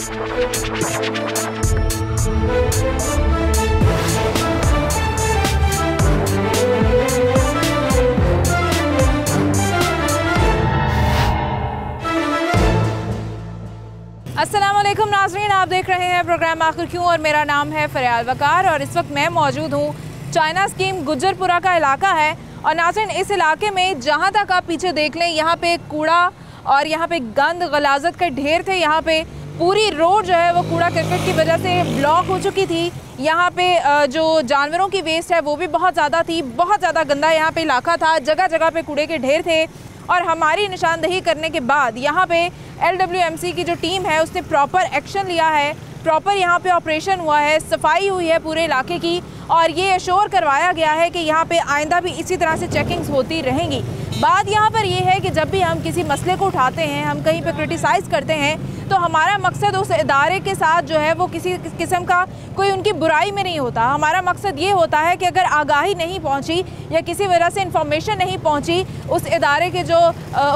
अस्सलामुअलैकुम नाज़रीन, आप देख रहे हैं प्रोग्राम आखिर क्यों और मेरा नाम है फरियाल वकार और इस वक्त मैं मौजूद हूँ चाइना स्कीम गुज्जरपुरा का इलाका है। और नाज़रीन, इस इलाके में जहाँ तक आप पीछे देख लें, यहाँ पे कूड़ा और यहाँ पे गंद गलाजत के ढेर थे। यहाँ पे पूरी रोड जो है वो कूड़ा करकट की वजह से ब्लॉक हो चुकी थी। यहाँ पे जो जानवरों की वेस्ट है वो भी बहुत ज़्यादा थी, बहुत ज़्यादा गंदा यहाँ पे इलाका था, जगह जगह पे कूड़े के ढेर थे। और हमारी निशानदही करने के बाद यहाँ पे LWMC की जो टीम है उसने प्रॉपर एक्शन लिया है, प्रॉपर यहाँ पे ऑपरेशन हुआ है, सफाई हुई है पूरे इलाके की और ये एश्योर करवाया गया है कि यहाँ पे आइंदा भी इसी तरह से चेकिंग्स होती रहेंगी। बात यहाँ पर ये है कि जब भी हम किसी मसले को उठाते हैं, हम कहीं पे क्रिटिसाइज़ करते हैं, तो हमारा मकसद उस इदारे के साथ जो है वो किसी किस्म का कोई उनकी बुराई में नहीं होता। हमारा मकसद ये होता है कि अगर आगाही नहीं पहुँची या किसी वजह से इंफॉर्मेशन नहीं पहुँची उस इदारे के जो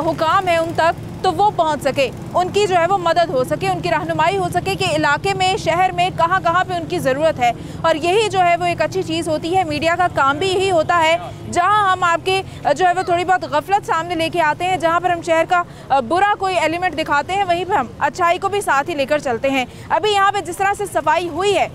हुकाम है उन तक, तो वो पहुंच सके, उनकी जो है वो मदद हो सके, उनकी रहनुमाई हो सके कि इलाके में, शहर में कहाँ कहाँ पे उनकी ज़रूरत है। और यही जो है वो एक अच्छी चीज़ होती है। मीडिया का काम भी यही होता है, जहाँ हम आपके जो है वो थोड़ी बहुत गफलत सामने लेके आते हैं, जहाँ पर हम शहर का बुरा कोई एलिमेंट दिखाते हैं, वहीं पर हम अच्छाई को भी साथ ही लेकर चलते हैं। अभी यहाँ पर जिस तरह से सफाई हुई है,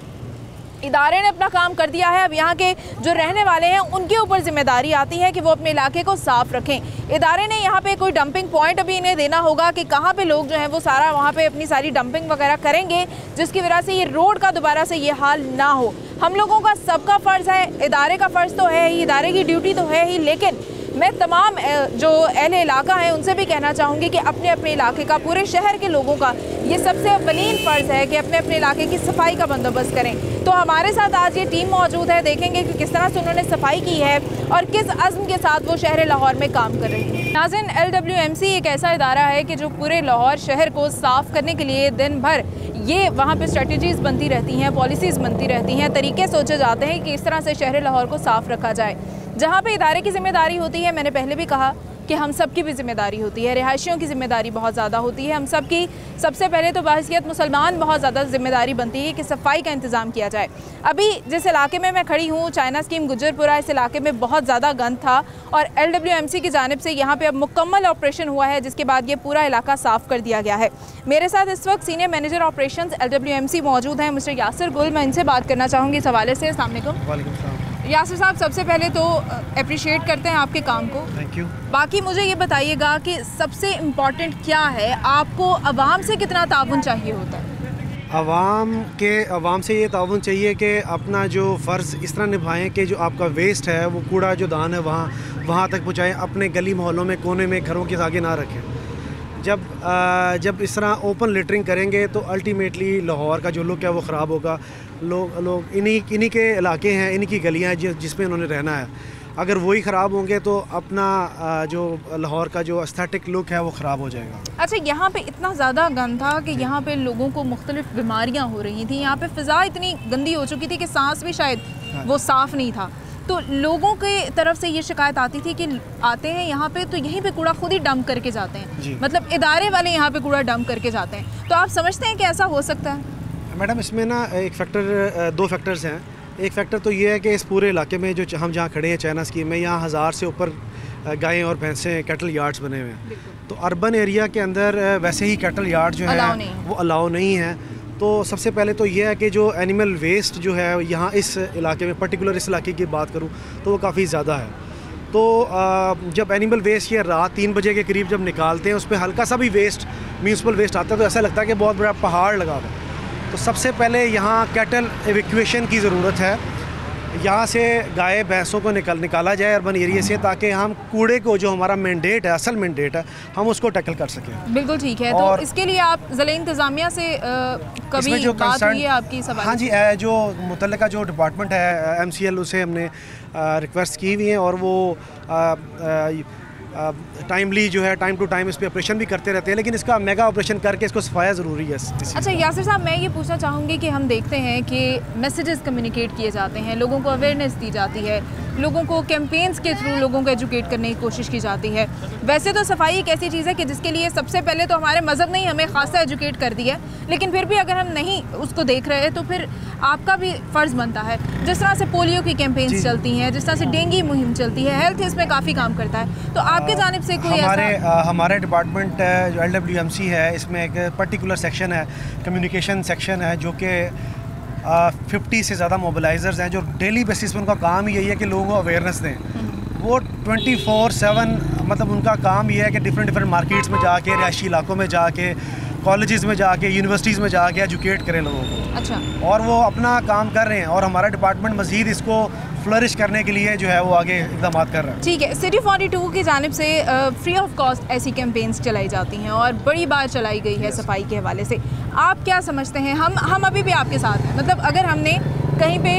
इदारे ने अपना काम कर दिया है। अब यहाँ के जो रहने वाले हैं उनके ऊपर जिम्मेदारी आती है कि वो अपने इलाके को साफ़ रखें। इदारे ने यहाँ पे कोई डंपिंग पॉइंट अभी इन्हें देना होगा कि कहाँ पे लोग जो हैं वो सारा वहाँ पे अपनी सारी डंपिंग वगैरह करेंगे, जिसकी वजह से ये रोड का दोबारा से ये हाल ना हो। हम लोगों का सबका फ़र्ज़ है, इदारे का फ़र्ज़ तो है ही, इदारे की ड्यूटी तो है ही, लेकिन मैं तमाम जो अहले इलाका हैं उनसे भी कहना चाहूँगी कि अपने अपने इलाके का, पूरे शहर के लोगों का ये सबसे अव्वलीन फ़र्ज़ है कि अपने अपने इलाके की सफाई का बंदोबस्त करें। तो हमारे साथ आज ये टीम मौजूद है, देखेंगे कि किस तरह से उन्होंने सफाई की है और किस अज़्म के साथ वो शहर लाहौर में काम कर रही है। नाज़रीन, LWMC एक ऐसा इदारा है कि जो पूरे लाहौर शहर को साफ़ करने के लिए दिन भर ये वहाँ पे स्ट्रेटजीज़ बनती रहती हैं, पॉलिसीज़ बनती रहती हैं, तरीके सोचे जाते हैं कि इस तरह से शहर लाहौर को साफ़ रखा जाए। जहाँ पे इदारे की ज़िम्मेदारी होती है, मैंने पहले भी कहा कि हम सब की भी ज़िम्मेदारी होती है, रिहायशियों की ज़िम्मेदारी बहुत ज़्यादा होती है। हम सब की सबसे पहले तो बहैसियत मुसलमान बहुत ज़्यादा ज़िम्मेदारी बनती है कि सफाई का इंतज़ाम किया जाए। अभी जिस इलाके में मैं खड़ी हूँ, चाइना स्कीम गुज्जरपुरा, इस इलाके में बहुत ज़्यादा गंद था और LWMC की जानिब से यहाँ पे अब मुकम्मल ऑपरेशन हुआ है, जिसके बाद ये पूरा इलाका साफ़ कर दिया गया है। मेरे साथ इस वक्त सीनियर मैनेजर ऑपरेशन LWMC मौजूद हैं, मिस्टर यासिर गुल। मैं इनसे बात करना चाहूँगी इस हवाले से। अस्सलाम वालेकुम। यासिर साहब, सबसे पहले तो अप्रिशिएट करते हैं आपके काम को, थैंक यू। बाकी मुझे ये बताइएगा कि सबसे इम्पॉर्टेंट क्या है, आपको आवाम से कितना ताउन चाहिए होता है? आवाम से ये ताउन चाहिए कि अपना जो फ़र्ज़ इस तरह निभाएं कि जो आपका वेस्ट है वो कूड़ा जो दान है वहाँ तक पहुँचाएँ, अपने गली मोहल्लों में, कोने में, घरों के आगे ना रखें। जब इस तरह ओपन लिटरिंग करेंगे तो अल्टीमेटली लाहौर का जो लुक है वो ख़राब होगा। लोग इन्हीं के इलाके हैं, इन्हीं की गलियाँ हैं जिसमें उन्होंने रहना है। अगर वही ख़राब होंगे तो अपना जो लाहौर का जो एस्थेटिक लुक है वो ख़राब हो जाएगा। अच्छा, यहाँ पे इतना ज़्यादा गंद था कि यहाँ पे लोगों को मुख्तलिफ बीमारियाँ हो रही थी, यहाँ पे फ़िज़ा इतनी गंदी हो चुकी थी कि सांस भी शायद वो साफ़ नहीं था। तो लोगों के तरफ से ये शिकायत आती थी कि आते हैं यहाँ पे तो यहीं पे कूड़ा खुद ही डंप करके जाते हैं, मतलब इदारे वाले यहाँ पे कूड़ा डंप करके जाते हैं। तो आप समझते हैं कि ऐसा हो सकता है? मैडम, इसमें ना दो फैक्टर्स हैं। एक फैक्टर तो ये है कि इस पूरे इलाके में जो हम जहाँ खड़े हैं चाइना स्कीम में, यहाँ 1000 से ऊपर गायें और भैंसें कैटल यार्ड्स बने हुए हैं। तो अर्बन एरिया के अंदर वैसे ही कैटल यार्ड जो है वो अलाउ नहीं है। तो सबसे पहले तो ये है कि जो एनिमल वेस्ट जो है यहाँ इस इलाके में, पर्टिकुलर इस इलाके की बात करूँ तो वो काफ़ी ज़्यादा है। तो जब एनिमल वेस्ट ये रात 3 बजे के करीब जब निकालते हैं, उस पर हल्का सा भी वेस्ट, म्यूनसिपल वेस्ट आता है तो ऐसा लगता है कि बहुत बड़ा पहाड़ लगा हुआ है। तो सबसे पहले यहाँ कैटल एविक्यूएशन की ज़रूरत है। यहाँ से गाय भैंसों को निकाला जाए अर्बन एरिया से, ताकि हम कूड़े को, जो हमारा मैंडेट है, असल मैंडेट है, हम उसको टैकल कर सकें। बिल्कुल ठीक है। तो इसके लिए आप ज़िला इंतज़ामिया से कभी जो बात हुई है आपकी? हाँ जी, जो मुतल्लिका जो डिपार्टमेंट है MCL, उसे हमने रिक्वेस्ट की हुई है और वो टाइमली जो है टाइम टू टाइम इस पर ऑपरेशन भी करते रहते हैं, लेकिन इसका मेगा ऑपरेशन करके इसको सफाया ज़रूरी है। अच्छा यासिर साहब, मैं ये पूछना चाहूँगी कि हम देखते हैं कि मैसेजेस कम्युनिकेट किए जाते हैं, लोगों को अवेयरनेस दी जाती है, लोगों को कैंपेन्स के थ्रू लोगों को एजुकेट करने की कोशिश की जाती है। वैसे तो सफाई एक ऐसी चीज़ है कि जिसके लिए सबसे पहले तो हमारे मज़हब ने ही हमें खासा एजुकेट कर दिया है, लेकिन फिर भी अगर हम नहीं उसको देख रहे हैं तो फिर आपका भी फ़र्ज़ बनता है। जिस तरह से पोलियो की कैंपेन्स चलती हैं, जिस तरह से डेंगू मुहिम चलती है, हेल्थ इसमें काफ़ी काम करता है, तो आपके जानिब से कोई हमारे डिपार्टमेंट जो LWMC है, इसमें एक पर्टिकुलर सेक्शन है, कम्युनिकेशन सेक्शन है, जो कि 50 से ज़्यादा मोबिलाइज़र्स हैं जो डेली बेसिस पे उनका काम ही यही है कि लोगों को अवेयरनेस दें। वो 24/7 मतलब उनका काम ये है कि डिफरेंट मार्केट्स में जाके, रिहायशी इलाकों में जाके, कॉलेजेस में जाके, यूनिवर्सिटीज़ में जाके एजुकेट करें लोगों को। अच्छा। और वो अपना काम कर रहे हैं और हमारा डिपार्टमेंट मज़ीद इसको फ्लरिश करने के लिए जो है वो आगे इक़दाम कर रहा है। ठीक है, सिटी 42 की जानिब से फ्री ऑफ कॉस्ट ऐसी कैंपेन्स चलाई जाती हैं और बड़ी बार चलाई गई है सफाई के हवाले से। आप क्या समझते हैं? हम अभी भी आपके साथ हैं, मतलब अगर हमने कहीं पे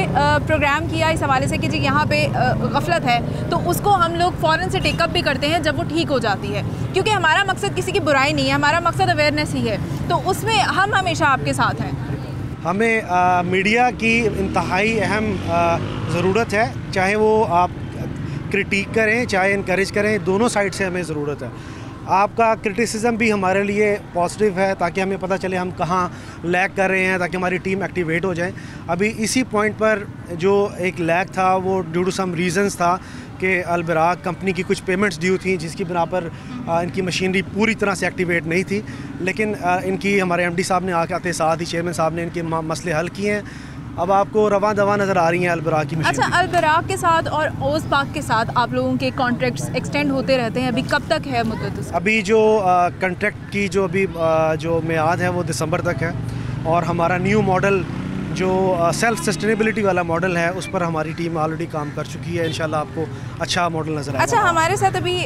प्रोग्राम किया इस हवाले से कि जी यहाँ पे गफलत है, तो उसको हम लोग फ़ौरन से टेकअप भी करते हैं जब वो ठीक हो जाती है, क्योंकि हमारा मकसद किसी की बुराई नहीं है, हमारा मकसद अवेयरनेस ही है, तो उसमें हम हमेशा आपके साथ हैं। हमें मीडिया की इंतहाई अहम ज़रूरत है, चाहे वो आप क्रिटिक करें चाहे इनकरेज करें, दोनों साइड से हमें ज़रूरत है। आपका क्रिटिसिज्म भी हमारे लिए पॉजिटिव है ताकि हमें पता चले हम कहाँ लैग कर रहे हैं, ताकि हमारी टीम एक्टिवेट हो जाए। अभी इसी पॉइंट पर जो एक लैग था वो ड्यू टू सम रीज़न्स था कि अलबराक कंपनी की कुछ पेमेंट्स ड्यू थी, जिसकी बिना पर इनकी मशीनरी पूरी तरह से एक्टिवेट नहीं थी, लेकिन इनकी हमारे MD साहब ने आते साथ ही चेयरमैन साहब ने इनके मसले हल किए हैं। अब आपको रवां दवा नज़र आ रही हैं अलबराक की मशीन। अच्छा, अलबराक के साथ और ओसपाक के साथ आप लोगों के कॉन्ट्रैक्ट्स एक्सटेंड होते रहते हैं, अभी कब तक है मुद्दत? अभी जो कॉन्ट्रैक्ट की जो अभी जो मियाद है वो दिसंबर तक है, और हमारा न्यू मॉडल जो सेल्फ सस्टेनेबिलिटी वाला मॉडल है उस पर हमारी टीम ऑलरेडी काम कर चुकी है। इंशाल्लाह आपको अच्छा मॉडल नज़र आएगा। अच्छा, हमारे साथ अभी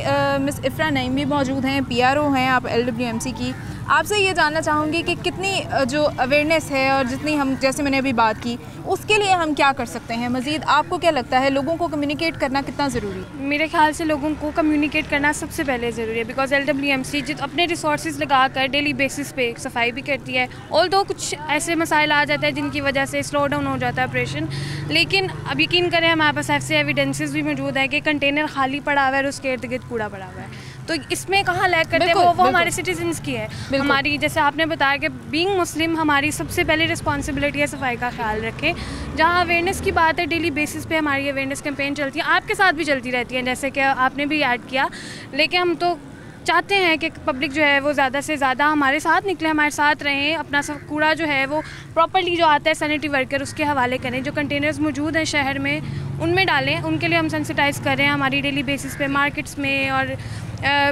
मिस इफ्रा नईम भी मौजूद हैं, PRO हैं आप LWMC की। आपसे ये जानना चाहूँगी कि कितनी जो अवेयरनेस है और जितनी हम, जैसे मैंने अभी बात की, उसके लिए हम क्या कर सकते हैं मज़ीद? आपको क्या लगता है लोगों को कम्युनिकेट करना कितना ज़रूरी है? मेरे ख्याल से लोगों को कम्युनिकेट करना सबसे पहले ज़रूरी है, बिकॉज LWMC अपने रिसोर्सेज लगा कर डेली बेसिस पे सफाई भी करती है। ऑल्दो कुछ ऐसे मसाइल आ जाते हैं जिनकी वजह से स्लो डाउन हो जाता है ऑपरेशन, लेकिन अब यकीन करें हमारे पास ऐसे एविडेंसेस भी मौजूद है कि कंटेनर खाली पड़ा हुआ है और उसके इर्द गिर्द कूड़ा पड़ा हुआ है, तो इसमें कहाँ लैग करते हैं वो हमारे सिटीजन्स की है। हमारी, जैसे आपने बताया कि बीइंग मुस्लिम हमारी सबसे पहले रिस्पॉन्सिबिलिटी है सफाई का ख्याल रखें। जहाँ अवेयरनेस की बात है, डेली बेसिस पे हमारी अवेयरनेस कैंपेन चलती है, आपके साथ भी चलती रहती है, जैसे कि आपने भी ऐड किया, लेकिन हम तो चाहते हैं कि पब्लिक जो है वो ज़्यादा से ज़्यादा हमारे साथ निकले, हमारे साथ रहें, अपना सब कूड़ा जो है वो प्रॉपर्ली जो आता है सैनिटरी वर्कर उसके हवाले करें, जो कंटेनर्स मौजूद हैं शहर में उनमें डालें, उनके लिए हम सेंसिटाइज़ करें। हमारी डेली बेसिस पे मार्केट्स में और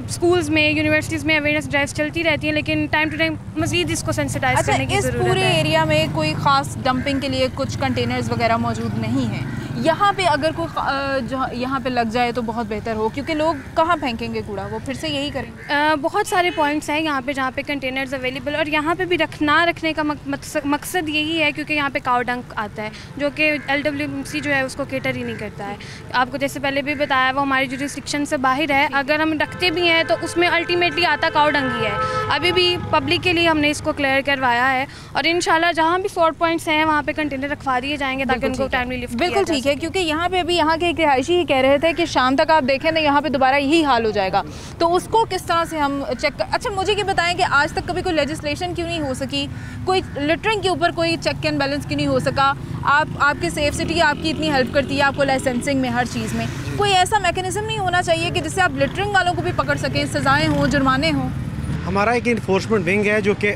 स्कूल्स में, यूनिवर्सिटीज़ में अवेयरनेस ड्राइव्स चलती रहती हैं, लेकिन टाइम टू टाइम मज़ीद इसको सेंसिटाइज़ करने की ज़रूरत है। इस पूरे एरिया में कोई ख़ास डंपिंग के लिए कुछ कंटेनर्स वगैरह मौजूद नहीं हैं। यहाँ पे अगर कोई यहाँ पे लग जाए तो बहुत बेहतर हो, क्योंकि लोग कहाँ फेंकेंगे कूड़ा, वो फिर से यही करेंगे। बहुत सारे पॉइंट्स हैं यहाँ पे जहाँ पे कंटेनर्स अवेलेबल, और यहाँ पे भी रखने का मकसद यही है क्योंकि यहाँ पे काउ डंक आता है जो कि LWMC जो है उसको केटर ही नहीं करता है। आपको जैसे पहले भी बताया वो हमारी जुरिस्डिक्शन से बाहर है, अगर हम रखते भी हैं तो उसमें अल्टीमेटली आता काउ डंक ही है। अभी भी पब्लिक के लिए हमने इसको क्लियर करवाया है, और इंशाल्लाह जहाँ भी शॉर्ट पॉइंट्स हैं वहाँ पे कंटेनर रखवा दिए जाएंगे ताकि उनको टाइमली लिफ्ट किया जा सके। बिल्कुल ठीक है, क्योंकि यहाँ पे भी यहाँ के एक रिहायशी ही कह रहे थे कि शाम तक आप देखें तो यहाँ पे दोबारा यही हाल हो जाएगा, तो उसको किस तरह से हम चेक कर। अच्छा, मुझे ये बताएं कि आज तक कभी कोई लेजिस्लेशन क्यों नहीं हो सकी, कोई लिटरिंग के ऊपर कोई चेक एंड बैलेंस क्यों नहीं हो सका? आपकी सेफ सिटी आपकी इतनी हेल्प करती है, आपको लाइसेंसिंग में हर चीज़ में, कोई ऐसा मैकेनिज्म नहीं होना चाहिए कि जिससे आप लिटरिंग वालों को भी पकड़ सकें, सज़ाएँ हों, जुर्माने हों? हमारा एक इन्फोर्समेंट विंग है जो कि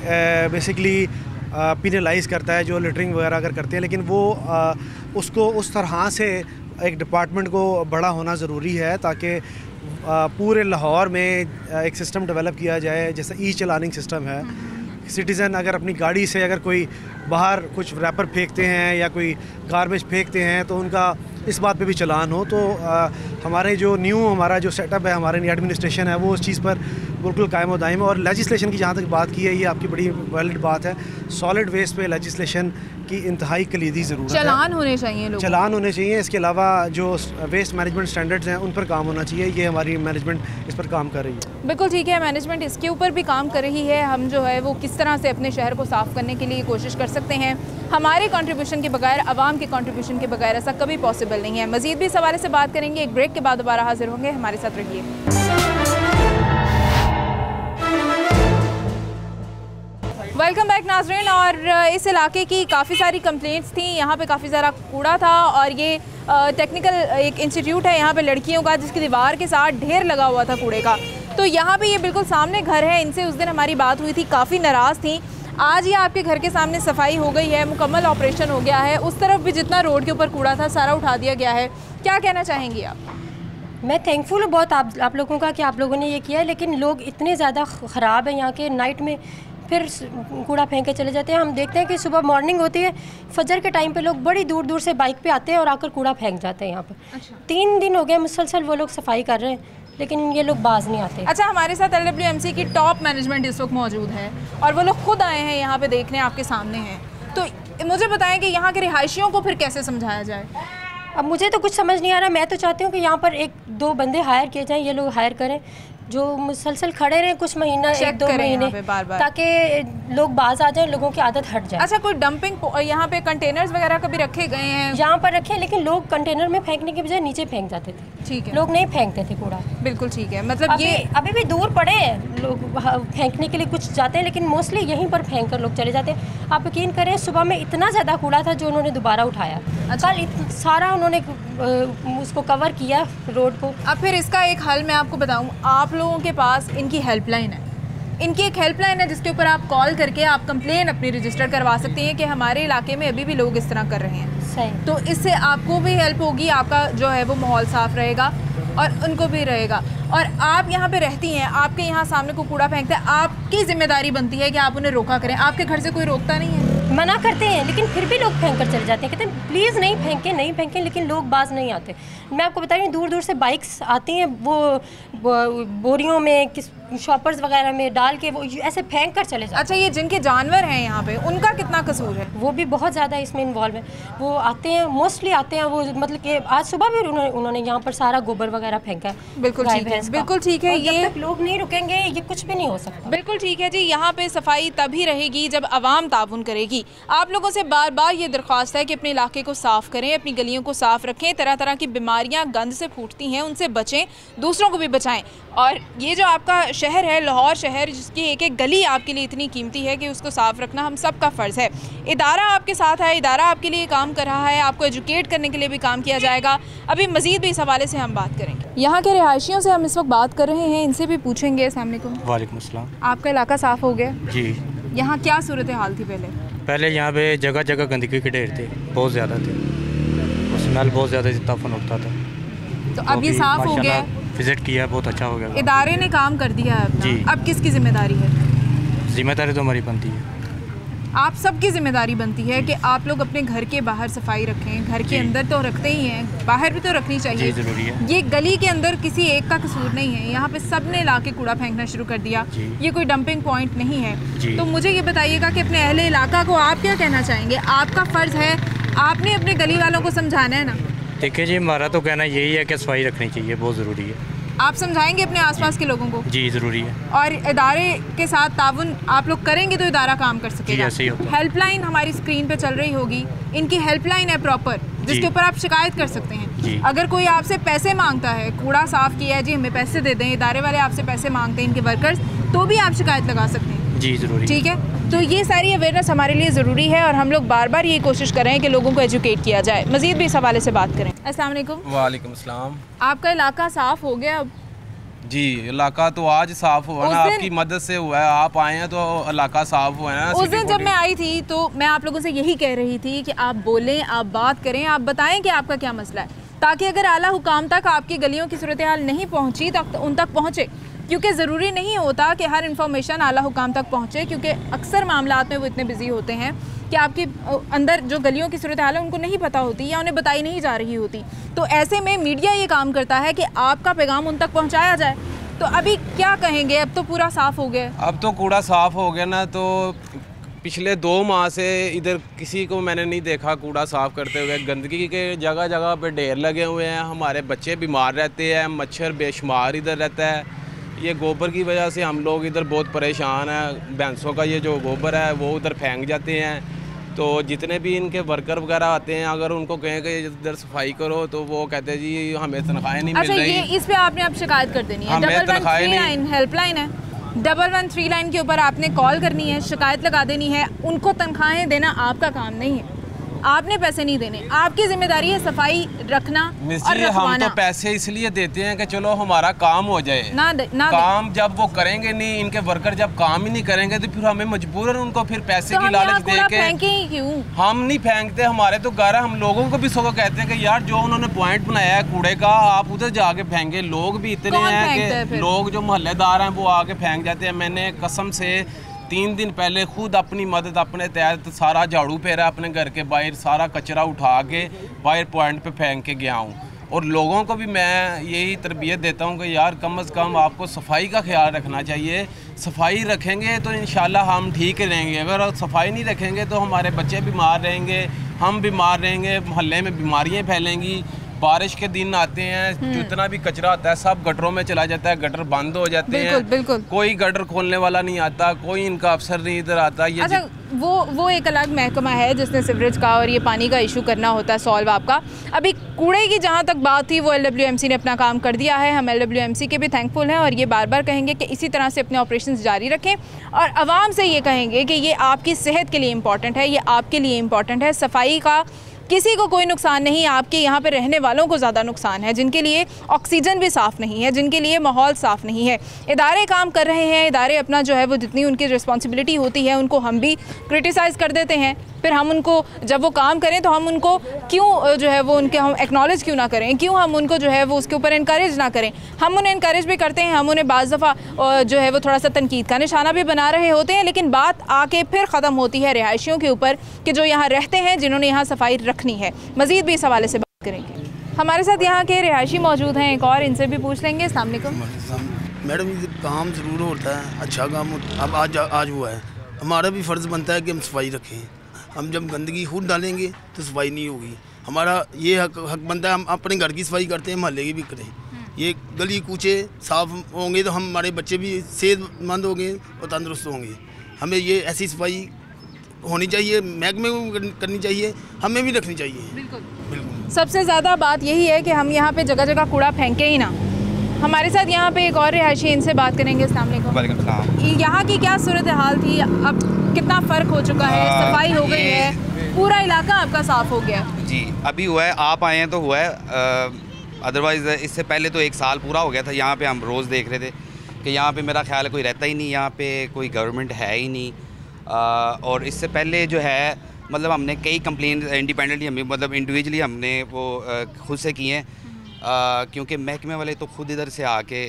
बेसिकली पिनलाइज़ करता है जो लिटरिंग वगैरह अगर करते हैं, लेकिन वो उसको उस तरह से एक डिपार्टमेंट को बड़ा होना ज़रूरी है ताकि पूरे लाहौर में एक सिस्टम डेवलप किया जाए, जैसे चलानिंग सिस्टम है। सिटीज़न अगर अपनी गाड़ी से अगर कोई बाहर कुछ रैपर फेंकते हैं या कोई गार्बेज फेंकते हैं तो उनका इस बात पे भी चलान हो, तो हमारा जो सेटअप है, हमारे एडमिनिस्ट्रेशन है, वो उस चीज़ पर बिल्कुल कायम व दायम है। और लेजिस्लेशन की जहाँ तक बात की है, ये आपकी बड़ी वैलिड बात है। सॉलिड वेस्ट पे लेजिस्लेशन की इंतहाई कलीदी ज़रूरत है। चालान होने चाहिए, लोग चालान होने चाहिए। इसके अलावा जो वेस्ट मैनेजमेंट स्टैंडर्ड्स हैं उन पर काम होना चाहिए। ये हमारी मैनेजमेंट इस पर काम कर रही है। बिल्कुल ठीक है, मैनेजमेंट इसके ऊपर भी काम कर रही है। हम जो है वो किस तरह से अपने शहर को साफ़ करने के लिए कोशिश कर सकते हैं, हमारे कंट्रीब्यूशन के बगैर, आवाम के कंट्रीब्यूशन के बगैर ऐसा कभी पॉसिबल नहीं है। मज़ीद भी इस हवाले से बात करेंगे, एक ब्रेक के बाद दोबारा हाजिर होंगे। हमारे साथ रहिए। वेलकम बैक नाज़रीन। और इस इलाके की काफ़ी सारी कंप्लेंट्स थी, यहाँ पे काफ़ी सारा कूड़ा था और ये टेक्निकल एक इंस्टीट्यूट है यहाँ पे लड़कियों का, जिसकी दीवार के साथ ढेर लगा हुआ था कूड़े का। तो यहाँ पे ये बिल्कुल सामने घर है, इनसे उस दिन हमारी बात हुई थी, काफ़ी नाराज़ थी। आज ये आपके घर के सामने सफाई हो गई है, मुकम्मल ऑपरेशन हो गया है। उस तरफ भी जितना रोड के ऊपर कूड़ा था सारा उठा दिया गया है। क्या कहना चाहेंगी आप? मैं थैंकफुल हूँ बहुत आप लोगों का कि आप लोगों ने ये किया है, लेकिन लोग इतने ज़्यादा ख़राब हैं यहाँ के। नाइट में फिर कूड़ा फेंक के चले जाते हैं। हम देखते हैं कि सुबह मॉर्निंग होती है, फजर के टाइम पे लोग बड़ी दूर दूर से बाइक पे आते हैं और आकर कूड़ा फेंक जाते हैं यहाँ पर। अच्छा। 3 दिन हो गए मुसलसल वो लोग सफाई कर रहे हैं, लेकिन ये लोग बाज नहीं आते। अच्छा, हमारे साथ LWMC की टॉप मैनेजमेंट इस वक्त मौजूद है और वो लोग खुद आए हैं यहाँ पे देखने, आपके सामने हैं। तो मुझे बताएं कि यहाँ के रिहायशियों को फिर कैसे समझाया जाए? अब मुझे तो कुछ समझ नहीं आ रहा। मैं तो चाहती हूँ कि यहाँ पर 1-2 बंदे हायर किए जाएँ, ये लोग हायर करें जो मुसलसल खड़े रहें कुछ महीना, 1-2 महीने, ताकि लोग बाज आ जाएं, लोगों की आदत हट जाए। अच्छा, कोई डंपिंग यहाँ पे कंटेनर्स वगैरह कभी रखे गए हैं? यहाँ पर रखे, लेकिन लोग कंटेनर में फेंकने के बजाय नीचे फेंक जाते थे। ठीक है, लोग नहीं फेंकते थे कूड़ा। बिल्कुल ठीक है। मतलब ये अभी भी दूर पड़े हैं, लोग फेंकने के लिए कुछ जाते हैं, लेकिन मोस्टली यहीं पर फेंक कर लोग चले जाते हैं। आप यकीन करें, सुबह में इतना ज़्यादा कूड़ा था जो उन्होंने दोबारा उठाया। कल सारा उन्होंने उसको कवर किया रोड को। अब फिर इसका एक हल मैं आपको बताऊं, आप लोगों के पास इनकी हेल्पलाइन है, इनकी एक हेल्पलाइन है जिसके ऊपर आप कॉल करके आप कंप्लेन अपनी रजिस्टर करवा सकते हैं कि हमारे इलाके में अभी भी लोग इस तरह कर रहे हैं। सही। तो इससे आपको भी हेल्प होगी, आपका जो है वो माहौल साफ़ रहेगा और उनको भी रहेगा। और आप यहाँ पे रहती हैं, आपके यहाँ सामने को कूड़ा फेंकते हैं, आपकी जिम्मेदारी बनती है कि आप उन्हें रोका करें। आपके घर से कोई रोकता नहीं है? मना करते हैं, लेकिन फिर भी लोग फेंक कर चले जाते हैं, कहते हैं प्लीज़ नहीं फेंकें, लेकिन लोग बाज नहीं आते। मैं आपको बता रही हूँ, दूर दूर से बाइक्स आती हैं, वो बोरियों में, किस शॉपर्स वगैरह में डाल के वो ऐसे फेंक कर चले जाते हैं। अच्छा, ये जिनके जानवर हैं यहाँ पे, उनका कितना कसूर है? वो भी बहुत ज़्यादा इसमें इन्वॉल्व है। वो आते हैं, मोस्टली आते हैं, वो मतलब कि आज सुबह भी उन्होंने यहाँ पर सारा गोबर वगैरह फेंका है। बिल्कुल ठीक है, बिल्कुल ठीक है। ये लोग नहीं रुकेंगे, ये कुछ भी नहीं हो सकता। बिल्कुल ठीक है जी। यहाँ पे सफाई तभी रहेगी जब आवाम ताउन करेगी। आप लोगों से बार बार ये दरख्वास्त है कि अपने इलाके को साफ़ करें, अपनी गलियों को साफ़ रखें। तरह तरह की बीमारियाँ गंद से फूटती हैं, उनसे बचें, दूसरों को भी बचाएं। और ये जो आपका शहर है, लाहौर शहर, जिसकी एक एक गली आपके लिए इतनी कीमती है कि उसको साफ़ रखना हम सब का फ़र्ज़ है। इदारा आपके साथ है, इदारा आपके लिए काम कर रहा है, आपको एजुकेट करने के लिए भी काम किया जाएगा। अभी मज़ीद भी इस हवाले से हम बात करेंगे। यहाँ के रिहायशियों से हम इस वक्त बात कर रहे हैं, इनसे भी पूछेंगे। अस्सलाम वालेकुम। वालेकुम अस्सलाम। आपका इलाका साफ़ हो गया जी। यहाँ क्या सूरत हाल थी पहले यहाँ पे जगह जगह गंदगी के ढेर थे, बहुत ज़्यादा थे, स्मेल बहुत ज़्यादा तफन उठता था। तो अब ये साफ़ हो गया, विजिट किया, बहुत अच्छा हो गया। इदारे ने काम कर दिया है अपना। जी। अब किसकी जिम्मेदारी है? जिम्मेदारी तो हमारी बनती है, आप सबकी जिम्मेदारी बनती है कि आप लोग अपने घर के बाहर सफाई रखें। घर के अंदर तो रखते ही हैं, बाहर भी तो रखनी चाहिए। ज़रूरी है। ये गली के अंदर किसी एक का कसूर नहीं है, यहाँ पे सब ने ला के कूड़ा फेंकना शुरू कर दिया। ये कोई डंपिंग पॉइंट नहीं है। तो मुझे ये बताइएगा कि अपने अहले इलाका को आप क्या कहना चाहेंगे? आपका फ़र्ज़ है, आपने अपने गली वालों को समझाना है ना। देखिए जी, हमारा तो कहना यही है कि सफाई रखनी चाहिए, बहुत ज़रूरी है। आप समझाएंगे अपने आसपास के लोगों को? जी, ज़रूरी है। और इदारे के साथ ताउन आप लोग करेंगे तो इदारा काम कर सकेगा। ऐसे ही होता है। हेल्पलाइन हमारी स्क्रीन पे चल रही होगी, इनकी हेल्पलाइन है प्रॉपर, जिसके ऊपर आप शिकायत कर सकते हैं। अगर कोई आपसे पैसे मांगता है, कूड़ा साफ़ किया है जी, हमें पैसे दे दें, इदारे वाले आपसे पैसे मांगते हैं, इनके वर्कर्स, तो भी आप शिकायत लगा सकते हैं। जी, ज़रूरी। ठीक है, तो ये सारी अवेयरनेस हमारे लिए ज़रूरी है और हम लोग बार बार ये कोशिश कर रहे हैं कि लोगों को एजुकेट किया जाए। मज़ीद भी इस हवाले से बात करें। अस्सलाम वालेकुम। वालेकुम अस्सलाम। आपका इलाका साफ़ हो गया? जी, इलाका तो आज साफ़ हुआ ना, आपकी मदद से हुआ है। आप आए हैं तो इलाका साफ़ हुआ है ना। उस दिन जब मैं आई थी तो मैं आप लोगों से यही कह रही थी कि आप बोलें, आप बात करें, आप बताएं कि आपका क्या मसला है, ताकि अगर आला हुकाम तक आपकी गलियों की सूरत हाल नहीं पहुँची तक उन तक पहुँचे। क्योंकि ज़रूरी नहीं होता कि हर इन्फॉर्मेशन आला हुकाम तक पहुँचे, क्योंकि अक्सर मामलात में वो इतने बिजी होते हैं कि आपके अंदर जो गलियों की सूरत हाल है उनको नहीं पता होती या उन्हें बताई नहीं जा रही होती। तो ऐसे में मीडिया ये काम करता है कि आपका पैगाम उन तक पहुँचाया जाए। तो अभी क्या कहेंगे, अब तो पूरा साफ़ हो गया? अब तो कूड़ा साफ़ हो गया ना, तो पिछले 2 माह से इधर किसी को मैंने नहीं देखा कूड़ा साफ़ करते हुए। गंदगी के जगह जगह पे ढेर लगे हुए हैं, हमारे बच्चे बीमार रहते हैं, मच्छर बेशुमार इधर रहता है। ये गोबर की वजह से हम लोग इधर बहुत परेशान हैं। भैंसों का ये जो गोबर है वो उधर फेंक जाते हैं, तो जितने भी इनके वर्कर वगैरह आते हैं, अगर उनको कहें कि इधर सफाई करो तो वो कहते हैं जी हमें तनख्वाहें नहीं मिल रही। ये इस पे आपने अब शिकायत कर देनी है। 1139 हेल्पलाइन है, 1139 के ऊपर आपने कॉल करनी है, शिकायत लगा देनी है। उनको तनख्वाहें देना आपका काम नहीं है, आपने पैसे नहीं देने, आपकी जिम्मेदारी है सफाई रखना और रखवाना। हम तो पैसे इसलिए देते हैं कि चलो हमारा काम हो जाए, ना काम जब वो करेंगे नहीं, इनके वर्कर जब काम ही नहीं करेंगे तो फिर हमें मजबूरन उनको फिर पैसे की लालच दे के क्यों? हम नहीं फेंकते, हमारे तो घर है। हम लोगों को भी सो कहते हैं कि यार जो उन्होंने पॉइंट बनाया है कूड़े का, आप उधर जाके फेंके। लोग भी इतने हैं कि लोग जो मोहल्लेदार हैं वो आके फेंक जाते हैं। मैंने कसम से 3 दिन पहले खुद अपनी मदद अपने तहत सारा झाड़ू फेरा अपने घर के बाहर, सारा कचरा उठा के बाहर पॉइंट पे फेंक के गया हूँ। और लोगों को भी मैं यही तरबियत देता हूँ कि यार कम से कम आपको सफाई का ख्याल रखना चाहिए। सफाई रखेंगे तो इंशाल्लाह हम ठीक रहेंगे, अगर सफाई नहीं रखेंगे तो हमारे बच्चे बीमार रहेंगे, हम बीमार रहेंगे, मोहल्ले में बीमारियाँ फैलेंगी। बारिश के दिन आते हैं, जितना भी कचरा आता है सब गटरों में चला जाता है, गटर बंद हो जाते हैं। बिल्कुल। कोई गटर खोलने वाला नहीं आता, कोई इनका अफसर नहीं इधर आता। ये अच्छा, वो एक अलग महकमा है जिसने सीवरेज का और ये पानी का इशू करना होता है सॉल्व आपका। अभी कूड़े की जहाँ तक बात थी, वो LWMC ने अपना काम कर दिया है। हम LWMC के भी थैंकफुल हैं और ये बार बार कहेंगे कि इसी तरह से अपने ऑपरेशंस जारी रखें और आवाम से ये कहेंगे कि ये आपकी सेहत के लिए इम्पॉर्टेंट है, ये आपके लिए इम्पॉर्टेंट है। सफाई का किसी को कोई नुकसान नहीं, आपके यहाँ पे रहने वालों को ज़्यादा नुकसान है, जिनके लिए ऑक्सीजन भी साफ़ नहीं है, जिनके लिए माहौल साफ़ नहीं है। इदारे काम कर रहे हैं, इदारे अपना जो है वो जितनी उनकी रिस्पॉन्सिबिलिटी होती है उनको हम भी क्रिटिसाइज़ कर देते हैं, फिर हम उनको जब वो काम करें तो हम उनको क्यों जो है वो उनके हम एक्नॉलेज क्यों ना करें, क्यों हम उनको जो है वो उसके ऊपर इनकरेज ना करें। हम उन्हें इनकरेज भी करते हैं, हम उन्हें बाज़ दफ़ा जो है वो थोड़ा सा तनकीद का निशाना भी बना रहे होते हैं, लेकिन बात आके फिर ख़त्म होती है रिहायशियों के ऊपर कि जो यहाँ रहते हैं, जिन्होंने यहाँ सफाई रखनी है। मज़ीद भी इस हवाले से बात करेंगे। हमारे साथ यहाँ के रिहायशी मौजूद हैं एक और, इनसे भी पूछ लेंगे। अस्सलाम वालेकुम। मैडम, ये काम ज़रूर होता है, अच्छा काम अब आज हुआ है। हमारा भी फ़र्ज़ बनता है कि हम सफाई रखें। हम जब गंदगी खुद डालेंगे तो सफाई नहीं होगी। हमारा ये हक बनता है, हम अपने घर की सफाई करते हैं, महल्ले की भी करें। ये गली कूचे साफ़ होंगे तो हमारे बच्चे भी सेहतमंद होंगे और तंदुरुस्त होंगे। हमें ये ऐसी सफाई होनी चाहिए, महकमे को करनी चाहिए, हमें भी रखनी चाहिए। बिल्कुल। सबसे ज़्यादा बात यही है कि हम यहाँ पे जगह जगह कूड़ा फेंके ही ना। हमारे साथ यहाँ पे एक और रिहायशी, इनसे बात करेंगे। अस्सलाम वालेकुम। यहाँ की क्या सूरत हाल थी, अब कितना फ़र्क हो चुका है, सफाई हो गई है, पूरा इलाका आपका साफ़ हो गया? जी अभी हुआ है, आप आए हैं तो हुआ है, अदरवाइज़ इससे पहले तो 1 साल पूरा हो गया था। यहाँ पे हम रोज़ देख रहे थे कि यहाँ पे मेरा ख्याल है कोई रहता ही नहीं, यहाँ पे कोई गवर्नमेंट है ही नहीं। और इससे पहले जो है मतलब हमने कई कंप्लेन इंडिपेंडेंटली हमें मतलब इंडिविजुअली हमने वो खुद से किए हैं, क्योंकि महकमे वाले तो खुद इधर से आके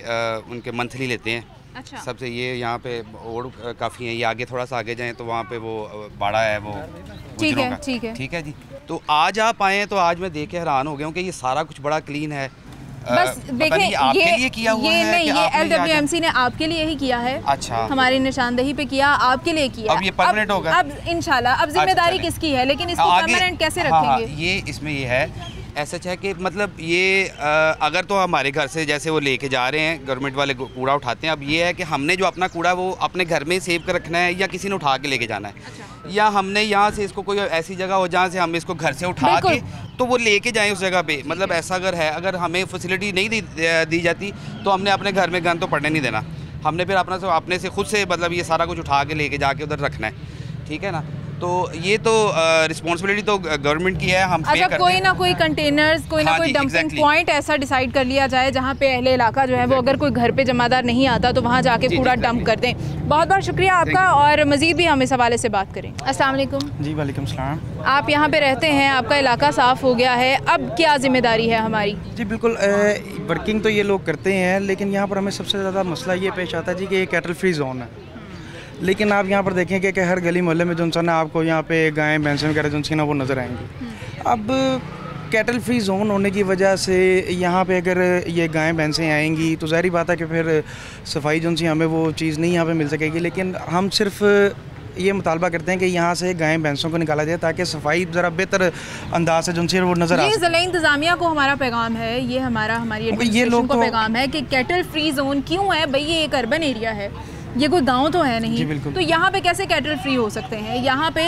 उनके मंथली लेते हैं। अच्छा। सबसे ये यहाँ पे और काफ़ी है, ये आगे थोड़ा सा आगे जाएं तो वहाँ पे वो बाड़ा है, वो ठीक है ठीक है जी। तो आज आप आए हैं तो आज मैं देख के हैरान हो गया हूँ कि ये सारा कुछ बड़ा क्लीन है। बस देखें, आपके लिए किया हुआ है नहीं, ये LWMC ने आपके लिए ही किया है। अच्छा। हमारी निशानदही पे किया, आपके लिए किया। अब ये परमानेंट होगा अब इंशाल्लाह। अब जिम्मेदारी किसकी है, लेकिन इसको परमानेंट कैसे रखेंगे? ये इसमें ये है ऐसा है कि मतलब ये अगर तो हमारे घर से जैसे वो लेके जा रहे हैं, गवर्नमेंट वाले कूड़ा उठाते हैं। अब ये है कि हमने जो अपना कूड़ा वो अपने घर में सेव कर रखना है या किसी ने उठा के लेके जाना है। अच्छा। या हमने यहाँ से इसको कोई ऐसी जगह हो जहाँ से हम इसको घर से उठा के तो वो लेके जाएं उस जगह पे। मतलब ऐसा अगर है, अगर हमें फैसिलिटी नहीं दी जाती तो हमने अपने घर में गन तो पड़ने नहीं देना, हमने फिर अपने से खुद से मतलब ये सारा कुछ उठा के लेके जाके उधर रखना है, ठीक है ना। तो ये तो रिस्पॉन्सिबिलिटी तो गवर्नमेंट की है, हम अच्छा, कोई ना कोई कंटेनर्स, कोई ना कोई डंपिंग पॉइंट ऐसा डिसाइड कर लिया जाए जहाँ पे अहले इलाका जो है वो अगर कोई घर पे जमादार नहीं आता तो वहाँ जाके कूड़ा डंप कर दें। बहुत बहुत शुक्रिया आपका, और मज़ीद भी हम इस हवाले से बात करें। अस्सलाम वालेकुम। जी वालेकुम सलाम। आप यहाँ पे रहते हैं, आपका इलाका साफ़ हो गया है, अब क्या जिम्मेदारी है हमारी? जी बिल्कुल, वर्किंग तो ये लोग करते हैं, लेकिन यहाँ पर हमें सबसे ज़्यादा मसला ये पेश आता है जी कि ये कैटल फ्री जोन है। लेकिन आप यहाँ पर देखेंगे कि हर गली मोहल्ले में जो इंसान है आपको यहाँ पे गायें भैंसें वगैरह जो ना वो नज़र आएंगी। अब कैटल फ्री जोन होने की वजह से यहाँ पे अगर ये गायें भैंसें आएंगी तो ज़ाहिर बात है कि फिर सफाई जो सी हमें वो चीज़ नहीं यहाँ पे मिल सकेगी। लेकिन हम सिर्फ ये मुतालबा करते हैं कि यहाँ से गायें भैंसों को निकाला जाए ताकि सफाई ज़रा बेहतर अंदाज से जो से वो नज़र आ सके। ये ज़िला इंतज़ामिया को हमारा पैगाम है, ये हमारी एडमिनिस्ट्रेशन को पैगाम है कि कैटल फ्री जोन क्यों है भाई, ये एक अर्बन एरिया है, ये कोई गांव तो है नहीं, तो यहाँ पे कैसे कैटल फ्री हो सकते हैं? यहाँ पे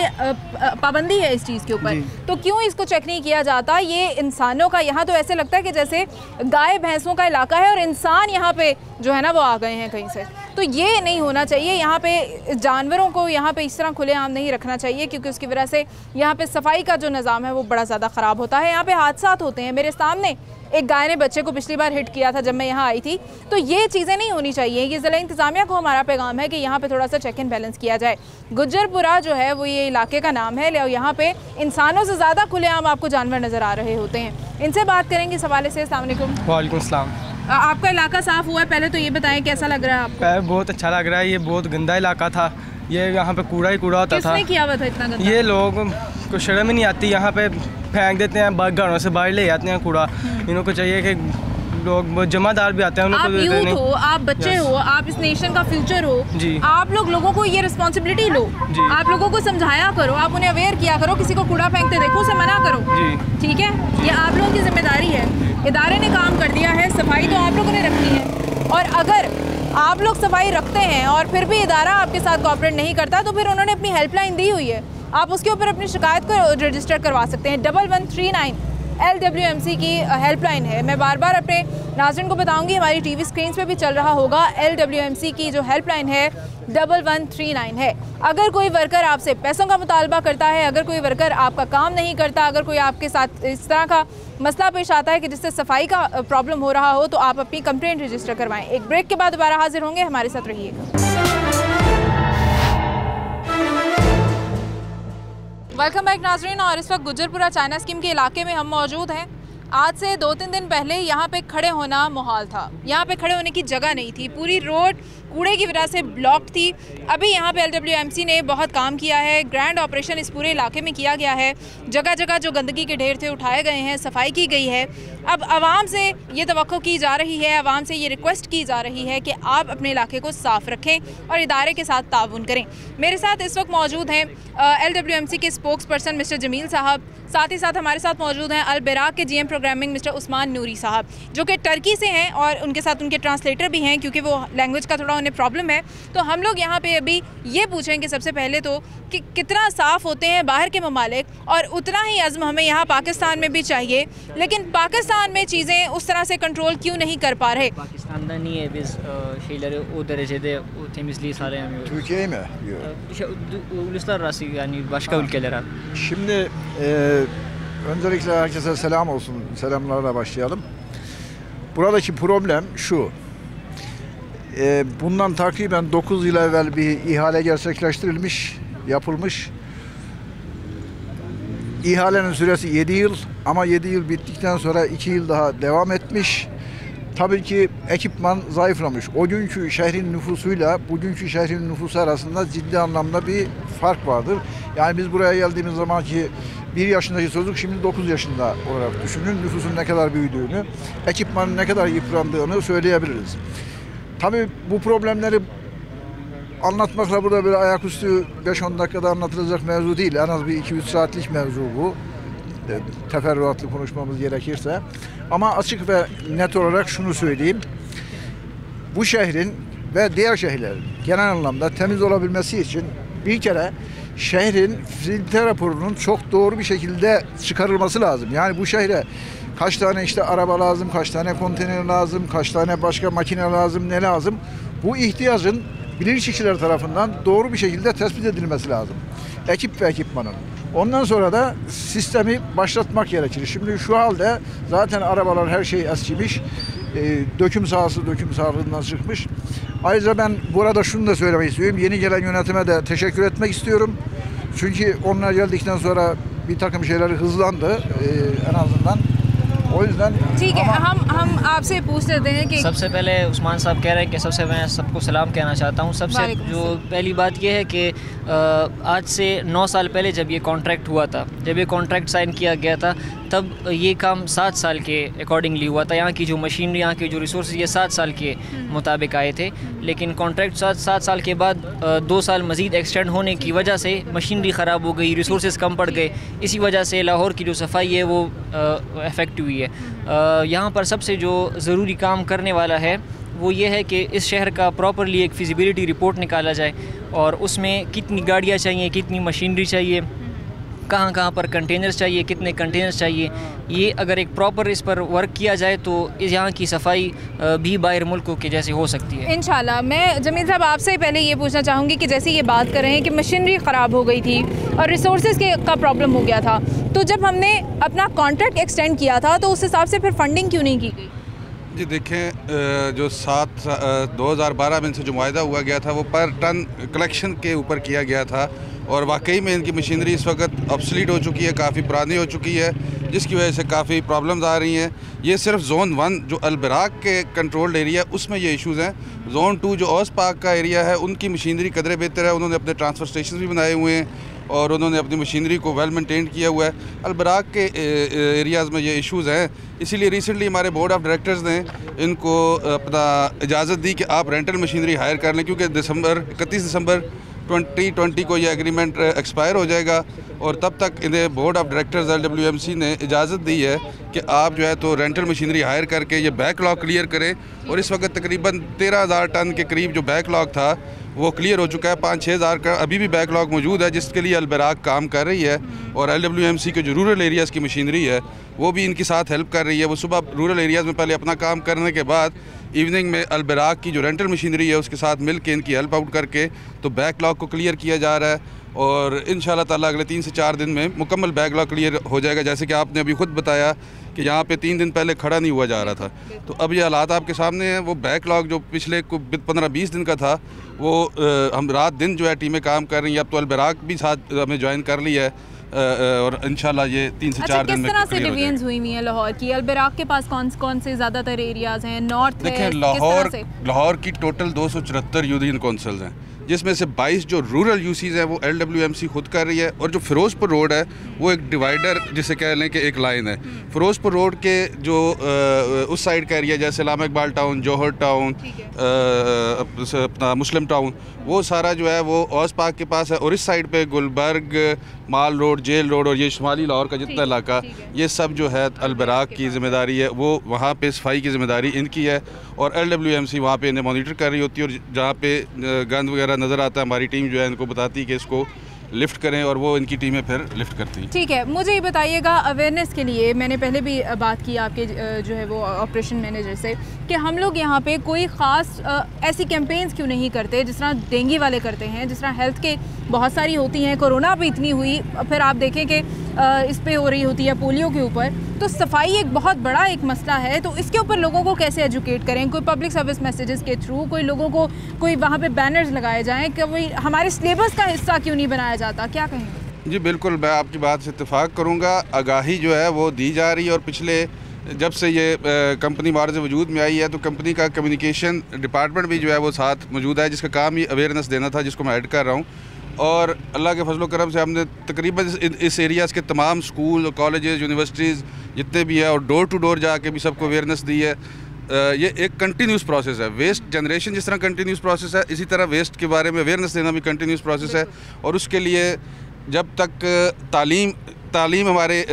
पाबंदी है इस चीज़ के ऊपर, तो क्यों इसको चेक नहीं किया जाता? ये इंसानों का, यहाँ तो ऐसे लगता है कि जैसे गाय भैंसों का इलाका है और इंसान यहाँ पे जो है ना वो आ गए हैं कहीं से। तो ये नहीं होना चाहिए, यहाँ पे जानवरों को यहाँ पे इस तरह खुलेआम नहीं रखना चाहिए, क्योंकि उसकी वजह से यहाँ पे सफाई का जो निज़ाम है वो बड़ा ज़्यादा ख़राब होता है। यहाँ पे हादसात होते हैं, मेरे सामने एक गाय ने बच्चे को पिछली बार हिट किया था जब मैं यहाँ आई थी। तो ये चीज़ें नहीं होनी चाहिए। ये ज़िला इंतज़ामिया को हमारा पैगाम है कि यहाँ पे थोड़ा सा चेक एंड बैलेंस किया जाए। गुज्जरपुरा जो है वो ये इलाके का नाम है, और यहाँ पे इंसानों से ज़्यादा खुलेआम आपको जानवर नज़र आ रहे होते हैं। इनसे बात करेंगे इस हवाले से। अस्सलाम वालेकुम। वालेकुम सलाम। आपका इलाका साफ़ हुआ है, पहले तो ये बताएं कैसा लग रहा है आपको? बहुत अच्छा लग रहा है, ये बहुत गंदा इलाका था, ये यहाँ पे कूड़ा ही कूड़ा होता था। किसने किया हुआ था इतना गंदा? ये लोग को शर्म ही नहीं आती, यहाँ पे फेंक देते हैं, घरों से बाहर ले जाते हैं कूड़ा। इनको चाहिए कि लोग जमादार भी आते हैं, आप यूथ हो, आप बच्चे हो, आप इस नेशन का फ्यूचर हो जी। आप लोगों को ये रिस्पॉन्सिबिलिटी लो, आप लोगों को समझाया करो, आप उन्हें अवेयर किया करो, किसी को कूड़ा फेंकते देखो उसे मना करो जी। ठीक है, ये आप लोगों की जिम्मेदारी है। इदारे ने काम कर दिया है, सफाई तो आप लोगों ने रखनी है, और अगर आप लोग सफाई रखते हैं और फिर भी इदारा आपके साथ कोऑपरेट नहीं करता तो फिर उन्होंने अपनी हेल्पलाइन दी हुई है, आप उसके ऊपर अपनी शिकायत को रजिस्टर करवा सकते हैं। 1139 LWMC की हेल्पलाइन है। मैं बार बार अपने नाज़रीन को बताऊंगी, हमारी टीवी स्क्रीन पे भी चल रहा होगा। LWMC की जो हेल्पलाइन है 1139 है। अगर कोई वर्कर आपसे पैसों का मुतालबा करता है, अगर कोई वर्कर आपका काम नहीं करता, अगर कोई आपके साथ इस तरह का मसला पेश आता है कि जिससे सफाई का प्रॉब्लम हो रहा हो, तो आप अपनी कंप्लेंट रजिस्टर करवाएं। एक ब्रेक के बाद दोबारा हाजिर होंगे, हमारे साथ रहिएगा। वेलकम बैक नाजरीन, और इस वक्त गुज्जरपुरा चाइना स्कीम के इलाके में हम मौजूद हैं। आज से 2-3 दिन पहले यहाँ पे खड़े होना मुहाल था, यहाँ पे खड़े होने की जगह नहीं थी, पूरी रोड कूड़े की वजह से ब्लॉक थी। अभी यहाँ पे LWMC ने बहुत काम किया है, ग्रैंड ऑपरेशन इस पूरे इलाके में किया गया है, जगह जगह जो गंदगी के ढेर थे उठाए गए हैं, सफाई की गई है। अब आवाम से ये तवक्को की जा रही है, आवाम से ये रिक्वेस्ट की जा रही है कि आप अपने इलाके को साफ़ रखें और इदारे के साथ ताउन करें। मेरे साथ इस वक्त मौजूद हैं LWMC के स्पोक्स पर्सन मिस्टर जमील साहब, साथ ही साथ हमारे साथ मौजूद हैं अल-बराक के GM प्रोग्रामिंग मिस्टर उस्मान नूरी साहब, जो कि टर्की से हैं, और उनके साथ उनके ट्रांसलेटर भी हैं क्योंकि वो लैंग्वेज का थोड़ा उन्हें प्रॉब्लम है। तो हम लोग यहाँ पे अभी ये पूछेंगे सबसे पहले तो कि कितना साफ़ होते हैं बाहर के ममालिक, और उतना ही अज़्म हमें यहाँ पाकिस्तान में भी चाहिए, लेकिन पाकिस्तान में चीज़ें उस तरह से कंट्रोल क्यों नहीं कर पा रहे? Pakistan'da niye biz şeyleri o derecede o temizliği sağlayamıyoruz? Türkiye'yi mi? Uluslararası yani başka ülkelere. Şimdi öncelikle herkese selam olsun. Selamlarla başlayalım. Buradaki problem şu. Bundan takriben 9 yıl evvel bir ihale gerçekleştirilmiş, yapılmış. İhalenin süresi 7 yıl ama 7 yıl bittikten sonra 2 yıl daha devam etmiş. Tabii ki ekipman zayıflamış. O günkü şehrin nüfusuyla bugünkü şehrin nüfusu arasında ciddi anlamda bir fark vardır. Yani biz buraya geldiğimiz zamanki 1 yaşındaki çocuk şimdi 9 yaşında olarak düşünün. Nüfusun ne kadar büyüdüğünü, ekipmanın ne kadar yıprandığını söyleyebiliriz. Tabii bu problemleri anlatmakla burada böyle ayaküstü 5-10 dakikada anlatılacak mevzu değil. En az bir 2-3 saatlik mevzu bu. Teferruatlı konuşmamız gerekirse. Ama açık ve net olarak şunu söyleyeyim. Bu şehrin ve diğer şehirlerin genel anlamda temiz olabilmesi için bir kere şehrin filtre raporunun çok doğru bir şekilde çıkarılması lazım. Yani bu şehre kaç tane işte araba lazım, kaç tane konteyner lazım, kaç tane başka makine lazım, ne lazım? Bu ihtiyacın bilinçli tarafından doğru bir şekilde tespit edilmesi lazım. Ekip ve ekipmanın. Ondan sonra da sistemi başlatmak gerekir. Şimdi şu halde zaten arabalar her şey eskimiş. Döküm sahası döküm sahalığından çıkmış. Ayrıca ben burada şunu da söylemek istiyorum. Yeni gelen yönetime de teşekkür etmek istiyorum. Çünkü onlar geldikten sonra bir takım şeyleri hızlandı en azından. O yüzden ठीक है, हम आपसे पूछ लेते हैं कि सबसे पहले उस्मान साहब कह रहे हैं कि सबसे मैं सबको सलाम कहना चाहता हूँ। सबसे जो पहली बात यह है कि आज से 9 साल पहले जब ये कॉन्ट्रैक्ट हुआ था, जब ये कॉन्ट्रैक्ट साइन किया गया था, तब ये काम 7 साल के अकॉर्डिंगली हुआ था। यहाँ की जो मशीनरी, यहाँ के जो रिसोर्स, ये 7 साल के मुताबिक आए थे। लेकिन कॉन्ट्रैक्ट 7 साल के बाद 2 साल मज़ीद एक्सटेंड होने की वजह से मशीनरी ख़राब हो गई, रिसोर्स कम पड़ गए। इसी वजह से लाहौर की जो सफाई है वो अफेक्ट हुई है। यहाँ पर सबसे जो ज़रूरी काम करने वाला है वो ये है कि इस शहर का प्रॉपरली एक फिजिबिलिटी रिपोर्ट निकाला जाए और उसमें कितनी गाड़ियाँ चाहिए, कितनी मशीनरी चाहिए, कहाँ कहाँ पर कंटेनर्स चाहिए, कितने कंटेनर्स चाहिए। ये अगर एक प्रॉपर इस पर वर्क किया जाए तो यहाँ की सफाई भी बाहर मुल्कों के जैसे हो सकती है इंशाल्लाह। मैं जमील साहब आपसे पहले ये पूछना चाहूँगी कि जैसे ये बात कर रहे हैं कि मशीनरी ख़राब हो गई थी और रिसोर्सेज का प्रॉब्लम हो गया था, तो जब हमने अपना कॉन्ट्रैक्ट एक्सटेंड किया था तो उस हिसाब से फिर फंडिंग क्यों नहीं की गई? जी देखें, जो 2012 में इनसे जो मुआहदा हुआ गया था वो पर टन कलेक्शन के ऊपर किया गया था और वाकई में इनकी मशीनरी इस वक्त ऑब्सलीट हो चुकी है, काफ़ी पुरानी हो चुकी है, जिसकी वजह से काफ़ी प्रॉब्लम्स आ रही हैं। ये सिर्फ ज़ोन 1 जो अलबराक के कंट्रोल्ड एरिया उसमें ये इश्यूज़ हैं। ज़ोन 2 जो औस पाक का एरिया है उनकी मशीनरी कदरे बेहतर है, उन्होंने अपने ट्रांसफ़र स्टेशन भी बनाए हुए हैं और उन्होंने अपनी मशीनरी को वेल मेंटेन किया हुआ है। अलबराक के एरियाज़ में ये इश्यूज़ हैं, इसीलिए रिसेंटली हमारे बोर्ड ऑफ डायरेक्टर्स ने इनको अपना इजाज़त दी कि आप रेंटल मशीनरी हायर कर लें, क्योंकि 31 दिसंबर 2020 को ये एग्रीमेंट एक्सपायर हो जाएगा और तब तक इन्हें बोर्ड ऑफ डायरेक्टर्स LWMC ने इजाज़त दी है कि आप जो है तो रेंटल मशीनरी हायर करके ये बैकलॉग क्लियर करें। और इस वक्त तकरीबन 13,000 टन के करीब जो बैकलॉग था वो क्लियर हो चुका है। 5-6 हज़ार का अभी भी बैकलॉग मौजूद है, जिसके लिए अलबराक काम कर रही है और LWMC के जो रूरल एरियाज़ की मशीनरी है वो भी इनके साथ हेल्प कर रही है। वो सुबह रूरल एरियाज़ में पहले अपना काम करने के बाद इवनिंग में अलबराक की जो रेंटल मशीनरी है उसके साथ मिल के इनकी हेल्प आउट करके तो बैकलॉग को क्लियर किया जा रहा है और इंशाल्लाह ताला अगले 3 से 4 दिन में मुकम्मल बैकलॉग क्लियर हो जाएगा। जैसे कि आपने अभी खुद बताया कि यहाँ पे 3 दिन पहले खड़ा नहीं हुआ जा रहा था, तो अब ये हालात आपके सामने हैं। वो बैकलॉग जो पिछले 15-20 दिन का था वो हम रात दिन जो है टीमें काम कर रही हैं। अब तो अलबराक भी साथ हमें ज्वाइन कर लिया है और इंशाल्लाह ये 3 से 4 दिन में किस तरह से डिवीजन्स हुई हुई हैं लाहौर की? अलबराक के पास कौन से ज़्यादातर एरियाज़ हैं? नॉर्थ है? देखिए, लाहौर की टोटल 274 यूनियन काउंसिल्स हैं, जिसमें से 22 जो रूरल यूसीज़ हैं वो LWMC खुद कर रही है और जो फ़िरोज़पुर रोड है वो एक डिवाइडर जिसे कह लें कि एक लाइन है। फ़िरोज़पुर रोड के जो उस साइड का एरिया जैसे इलामा इकबाल टाउन, जौहर टाउन, अपना मुस्लिम टाउन, वो सारा जो है वो औस पाक के पास है और इस साइड पे गुलबर्ग, माल रोड, जेल रोड और ये शुमाली लाहौर का जितना इलाका, ये सब जो है अलबराक की ज़िम्मेदारी है। वो वहाँ पे सफाई की ज़िम्मेदारी इनकी है और LWMC वहाँ पे इन्हें मॉनिटर कर रही होती है और जहाँ पे गंद वगैरह नज़र आता है हमारी टीम जो है इनको बताती है कि इसको लिफ्ट करें और वो इनकी टीमें फिर लिफ्ट करती हैं। ठीक है, मुझे ये बताइएगा अवेयरनेस के लिए, मैंने पहले भी बात की आपके जो है वो ऑपरेशन मैनेजर से कि हम लोग यहाँ पे कोई ख़ास ऐसी कैंपेन्स क्यों नहीं करते जिस तरह डेंगू वाले करते हैं, जिस तरह हेल्थ के बहुत सारी होती हैं, कोरोना पे इतनी हुई, फिर आप देखें कि इस पे हो रही होती है पोलियो के ऊपर। तो सफाई एक बहुत बड़ा एक मसला है, तो इसके ऊपर लोगों को कैसे एजुकेट करें? कोई पब्लिक सर्विस मैसेजेस के थ्रू, कोई लोगों को कोई वहाँ पे बैनर्स लगाए जाएं कि वही हमारे सिलेबस का हिस्सा क्यों नहीं बनाया जाता? क्या कहेंगे? जी बिल्कुल, मैं आपकी बात से इत्तेफाक करूँगा। आगाही जो है वो दी जा रही है और पिछले जब से ये कंपनी मार्ज वजूद में आई है तो कंपनी का कम्युनिकेशन डिपार्टमेंट भी जो है वो साथ मौजूद है, जिसका काम ही अवेयरनेस देना था, जिसको मैं ऐड कर रहा हूँ। और अल्लाह के फजल करम से हमने तकरीबन इस एरियाज़ के तमाम स्कूल, कॉलेजेस, यूनिवर्सिटीज़ जितने भी है और डोर टू डोर जाके भी सबको अवेयरनेस दी है। ये एक कंटिन्यूस प्रोसेस है। वेस्ट जनरेशन जिस तरह कंटिन्यूस प्रोसेस है, इसी तरह वेस्ट के बारे में अवेयरनेस देना भी कंटिन्यूस प्रोसेस है और उसके लिए जब तक तालीम हमारे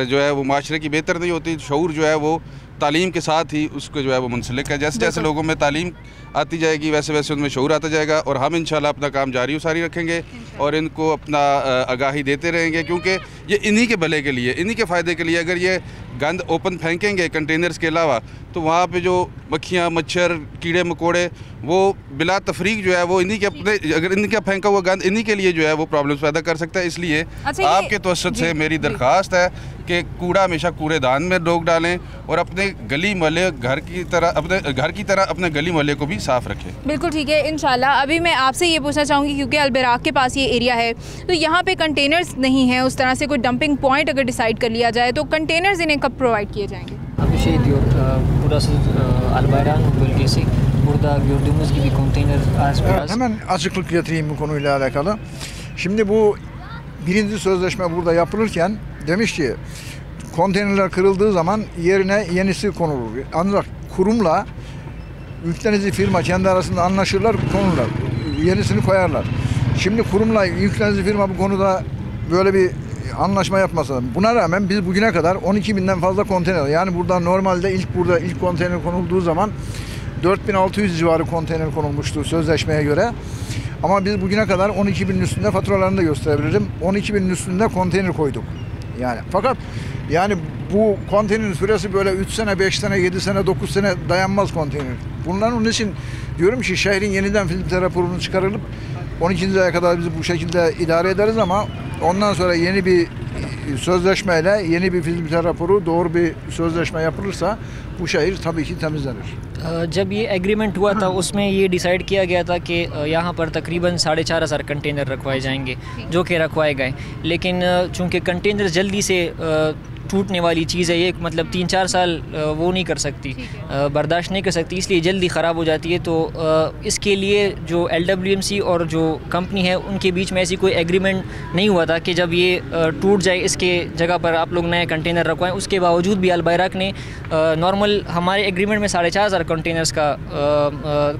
जो है वो माशरे की बेहतर नहीं होती, शऊर जो है वो तालीम के साथ ही उसको जो है वो मुंसलिक है। जैसे जैसे लोगों में तालीम आती जाएगी वैसे वैसे उनमें शऊर आता जाएगा और हम इंशाल्लाह अपना काम जारी सारी रखेंगे और इनको अपना आगाही देते रहेंगे, क्योंकि ये इन्हीं के भले के लिए, इन्हीं के फ़ायदे के लिए। अगर ये गंद ओपन फेंकेंगे कंटेनर्स के अलावा तो वहाँ पे जो मक्खियाँ, मच्छर, कीड़े मकोड़े वो बिला तफरीक जो है वो इन्हीं के अपने, अगर इनका फेंका हुआ गंद इन्हीं के लिए जो है वो प्रॉब्लम्स पैदा कर सकता है। इसलिए आपके तवज्जुह से मेरी दरख्वास्त है कि कूड़ा हमेशा कूड़ेदान में लोग डालें और अपने गली मोहल्ले घर की तरह अपने गली मोहल्ले को भी साफ़ रखे। बिल्कुल ठीक है, इंशाल्लाह। अभी मैं आपसे ये पूछना चाहूँगी, क्योंकि अलबराक के पास ये एरिया है, तो यहाँ पे कंटेनर्स नहीं हैं उस तरह से, कोई डंपिंग पॉइंट अगर डिसाइड कर लिया जाए तो कंटेनर्स इन्हें kab provide kiye jayenge? Abi şey diyor, burası Albayrak'ın bölgesi. Burada gördüğümüz gibi konteyner az biraz. Evet, hemen açıklık getireyim bu konuyla alakalı. Şimdi bu birinci sözleşme burada yapılırken demiş ki konteynerler kırıldığı zaman yerine yenisi konulur. Ancak kurumla yüklenici firma kendi arasında anlaşırlar, konurlar. Yenisini koyarlar. Şimdi kurumla yüklenici firma bu konuda böyle bir anlaşma yapmasa. Buna rağmen biz bugüne kadar 12.000'den fazla konteyner, yani burada normalde ilk konteyner konulduğu zaman 4600 civarı konteyner konulmuştu sözleşmeye göre. Ama biz bugüne kadar 12.000'in üstünde, faturalarını da gösterebilirim, 12.000'in üstünde konteyner koyduk. Yani fakat yani bu konteynerin süresi böyle 3 sene, 5 sene, 7 sene, 9 sene dayanmaz konteyner. Bunların onun için diyorum ki şehrin yeniden fizibilite raporunu çıkarılıp 12. aya kadar biz bu şekilde idare ederiz ama ondan sonra yeni bir sözleşmeyle, yeni bir fizibilite raporu, doğru bir sözleşme yapılırsa bu şehir tabii ki temizlenir. जब ये agreement हुआ था उसमें ये decide किया गया था कि यहाँ पर तकरीबन 4,500 कंटेनर रखवाए जाएंगे, जो कि रखवाए गए। लेकिन चूँकि कंटेनर जल्दी से टूटने वाली चीज़ है, ये मतलब 3-4 साल वो नहीं कर सकती, बर्दाश्त नहीं कर सकती, इसलिए जल्दी ख़राब हो जाती है। तो इसके लिए जो LWMC और जो कंपनी है उनके बीच में ऐसी कोई एग्रीमेंट नहीं हुआ था कि जब ये टूट जाए इसके जगह पर आप लोग नए कंटेनर रखवाएं। उसके बावजूद भी अलbayrak ने नॉर्मल हमारे एग्रीमेंट में 4,500 कंटेनर्स का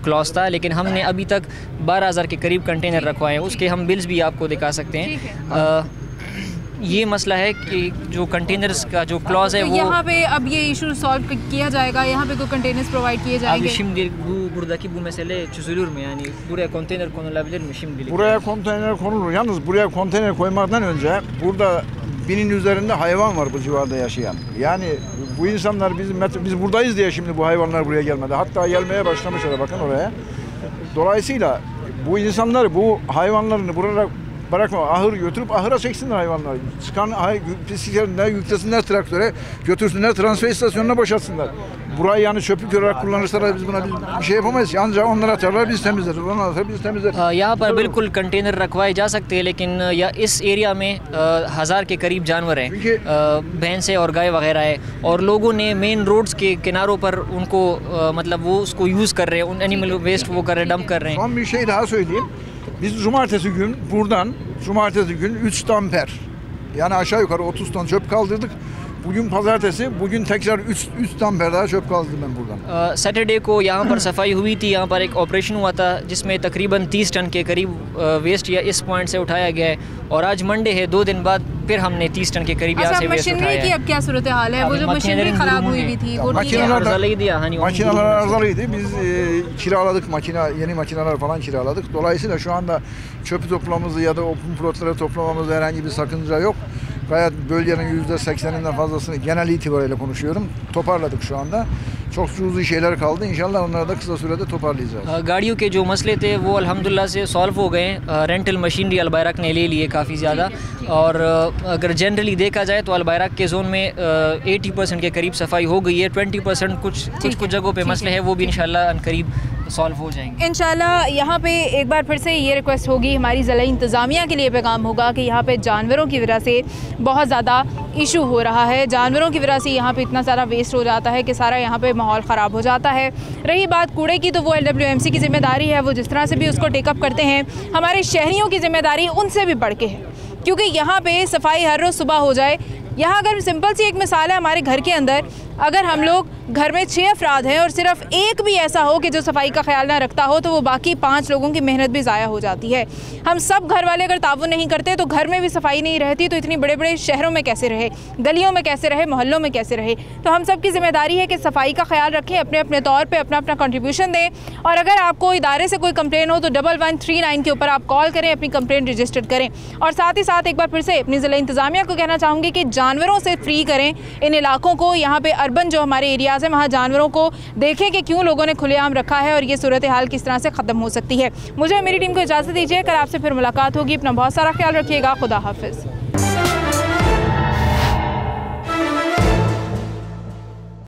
क्लॉज था, लेकिन हमने अभी तक 12,000 के करीब कंटेनर रखवाए हैं। उसके हम बिल्स भी आपको दिखा सकते हैं। ये मसला है कि जो कंटेनर्स का जो क्लॉज है तो वो यहाँ पे अब ये इशू सॉल्व किया जाएगा, यहाँ पे कोई कंटेनर्स प्रोवाइड किए जाएंगे? Abi şimdi buradaki bu mesele çözülür mü? Yani buraya konteyner konulabilir mi şimdilik? Buraya konteyner konulur. Yalnız buraya konteyner koymaktan önce burada 1000'in üzerinde hayvan var bu civarda yaşayan. Yani bu insanlar biz buradayız diye şimdi bu hayvanlar buraya gelmedi. Hatta gelmeye başlamışlar, bakın oraya. Dolayısıyla bu insanlar bu hayvanlarını burada bırakma, ahır götürüp ahıra çeksinler hayvanları. Çıkan pisliklerine yüklesinler traktöre, götürsünler transfer istasyonuna boşaltsınlar. Burayı yani çöplük olarak kullanırsalar biz buna bir şey yapamayız. Ancak onlara atarlar, biz temizleriz. Onlar atar, biz temizleriz. यहाँ पर बिल्कुल container रखवाए जा सकते हैं, लेकिन इस area में 1000 के करीब जानवर हैं, भैंसें और गाय वगैरह है, और लोगों ने मेन रोड्स के किनारों पर उनको मतलब वो उसको यूज़ कर रहे हैं, उन एनिमल वेस्ट वो कर रहे हैं, डंप कर रहे हैं। Son bir şey daha söyleyeyim. Biz cumartesi gün buradan 3 damper, yani aşağı yukarı 30 ton çöp kaldırdık. Bugün pazartesi, bugün tekrar 3 damper daha çöp kaldırdım ben buradan. Saturday को यहाँ पर सफाई हुई थी, यहाँ पर एक ऑपरेशन हुआ था जिसमें तकरीबन 30 टन के करीब वेस्ट या इस पॉइंट से उठाया गया है, और आज मंडे है, 2 दिन बाद फिर हमने 30 टन के करीब यहाँ से वेस्ट उठाया है। की अब क्या सूरत हाल है? वो जो मशीनरी खराब हुई भी थी वो ठीक है? Makineler arızalıydı. Biz kiraladık, yeni makineler falan kiraladık. Dolayısıyla şu anda çöpü toplamamızı ya da open plotları toplamamızda herhangi bir sakınca yok. Gayet bölgenin %80'inden fazlasını, genel itibariyle konuşuyorum, toparladık şu anda. Çok cüzi şeyler kaldı. İnşallah onları da kısa sürede toparlayacağız. गाड़ियों के जो मसले थे वो अल्हम्दुलिल्लाह से solve हो गए। रेंटल मशीनरी अलbayrak ने ले लिए काफ़ी ज़्यादा, और अगर जनरली देखा जाए तो अलbayrak के ज़ोन में 80% के करीब सफाई हो गई है। 20% कुछ जगहों पे मसले हैं, वो भी इंशाल्लाह अनकरीब सॉल्व हो जाएंगे इंशाल्लाह। यहाँ पे एक बार फिर से ये रिक्वेस्ट होगी, हमारी ज़िला इंतज़ामिया के लिए पैगाम होगा कि यहाँ पे जानवरों की वजह से बहुत ज़्यादा इशू हो रहा है। जानवरों की वजह से यहाँ पे इतना सारा वेस्ट हो जाता है कि सारा यहाँ पे माहौल ख़राब हो जाता है। रही बात कूड़े की, तो वो LWMC की ज़िम्मेदारी है, वो जिस तरह से भी उसको टेकअप करते हैं। हमारे शहरियों की ज़िम्मेदारी उनसे भी बढ़ के है, क्योंकि यहाँ पे सफाई हर रोज़ सुबह हो जाए। यहाँ अगर सिंपल सी एक मिसाल है, हमारे घर के अंदर अगर हम लोग घर में 6 अफराद हैं और सिर्फ एक भी ऐसा हो कि जो सफाई का ख्याल ना रखता हो, तो वो बाकी 5 लोगों की मेहनत भी ज़ाया हो जाती है। हम सब घर वाले अगर ताउन नहीं करते तो घर में भी सफाई नहीं रहती, तो इतनी बड़े बड़े शहरों में कैसे रहे, गलियों में कैसे रहे, मोहल्लों में कैसे रहे। तो हम सब की ज़िम्मेदारी है कि सफाई का ख्याल रखें, अपने अपने तौर पर अपना अपना कंट्रीब्यूशन दें। और अगर आपको इदारे से कोई कंप्लेन हो तो 1139 के ऊपर आप कॉल करें, अपनी कंप्लेन रजिस्टर करें। और साथ ही साथ एक बार फिर से अपनी ज़िला इंतज़ामिया को कहना चाहूँगी कि जानवरों से फ्री करें इन इलाकों को। यहाँ पे अर्बन जो हमारे एरियाज़ हैं, वहाँ जानवरों को देखें कि क्यों लोगों ने खुलेआम रखा है और ये सूरत हाल किस तरह से ख़त्म हो सकती है। मुझे मेरी टीम को इजाज़त दीजिए, कल आपसे फिर मुलाकात होगी। अपना बहुत सारा ख्याल रखिएगा। खुदा हाफिज़।